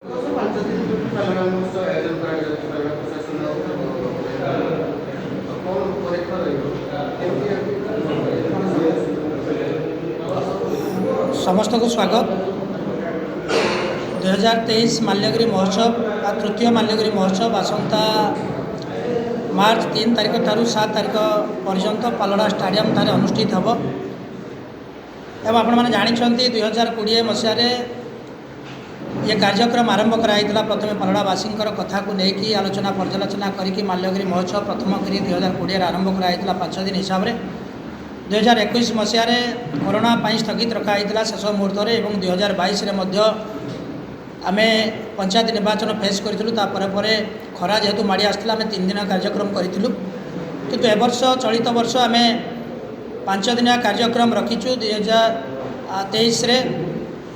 समस्त को स्वागत। 2023 माल्यगिरी महोत्सव आ तृतीय माल्यगिरी महोत्सव आसंता मार्च 3 तारिख ठारू 7 तारिख पर्यंत पालड़ा स्टाडियम ठारे अनुष्ठित हम। एवं आपण मैंने जानते 2020 मसीह ये कार्यक्रम आरंभ कराइला। प्रथम पालड़ावासी कथा को लेकिन आलोचना पर्यालोचना करके माल्यगिरी महोत्सव प्रथम करी 2020 आरंभ कराइला 5 दिन हिसाब से। 2021 मसीह कोरोना स्थगित रखाई शेष मुहूर्त में 2022 आम पंचायत निर्वाचन फेस करूँ। खरा जेहेतु माड़ी आसला आम 3 दिन कार्यक्रम करूँ, किंतु एवर्ष चलित वर्ष आम 5 दिन कार्यक्रम रखीचु। 2023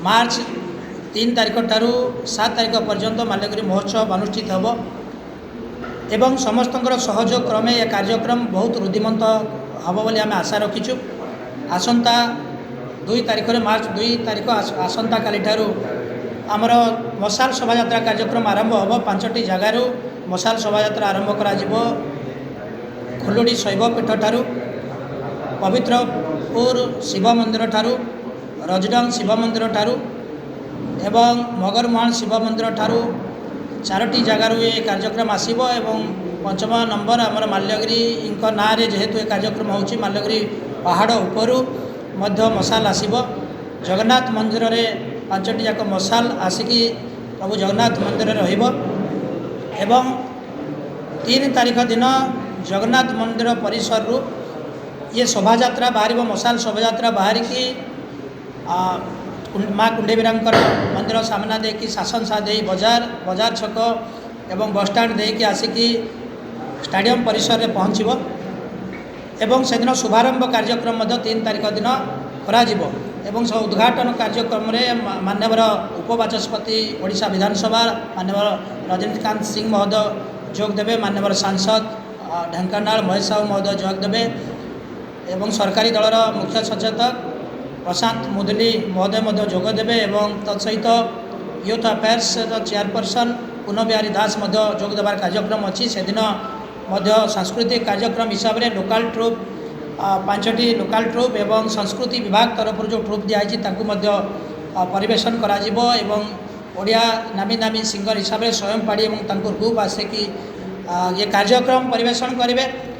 मार्च 3 तारिख ठारू 7 तारिख पर्यंत माल्यगिरी महोत्सव अनुष्ठित हम एवं समस्त सहयोग क्रमे यह कार्यक्रम बहुत रुद्धिमंत हम बोली आम आशा रखीचु। आसंता 2 तारिख मार्च 2 तारिख आसंता काली ठारू आमर मशाल शोभायात्रा कार्यक्रम आरंभ हम। 5टी जगार मशाल शोभायात्रा आरंभ करा जिवो। खुलुड़ी शैवपीठ ठारू, पवित्रपुर शिव मंदिर ठारू, रजडंग शिव मंदिर ठारू एवं मगरमुहान शिव मंदिर ठारू 4टी जगार ये कार्यक्रम आसीबो। एवं 5म नंबर आमर माल्यगिरी ना रे जेहेतु ये कार्यक्रम होची माल्यगिरी पहाड़ उपरू मध्य मशाल आसीबो। जगन्नाथ मंदिर रे 5टी जाक मशाल आसिकी प्रभु जगन्नाथ मंदिर रहिबो। एवं 3 तारिख दिन जगन्नाथ मंदिर परिसर रु ये शोभायात्रा बाहर मशाल शोभायात्रा बाहर की माँ कुंडेबीरांकर मंदिर सामना देकी शासन सा दे बजार छक एवं बस स्टैंड देकी आसिकी स्टाडियम परिसर में पहुँचब। एवं से दिन शुभारंभ कार्यक्रम 3 तारिख दिन करा जिवो। एवं से उद्घाटन कार्यक्रम में माननीय उपबाचस्पति ओडिशा विधानसभा माननीय रजनीकांत सिंह महोदय जोग देवे। माननीय सांसद ढेंकानाल महेश साहू महोदय जोग देवे एवं सरकारी दलर मुख्य सचेतक प्रशांत मुदली महोदय जोग देवे। एवं तत्सहित यूथ अफेयर्स चेयरपर्सन पुनबिहारी दास जोग देवार कार्यक्रम अच्छी। से दिन सांस्कृतिक कार्यक्रम हिसाब से लोकाल ट्रुप 5टी लोकाल ट्रुप एवं संस्कृति विभाग तरफ जो ट्रुप दिखाई परिवेशन करा जिवो। एवं ओडिया नामी नामी सिंगर हिसाब से स्वयं पाड़ी और ग्रुप आसिकी ये कार्यक्रम परिवेशन करेंगे।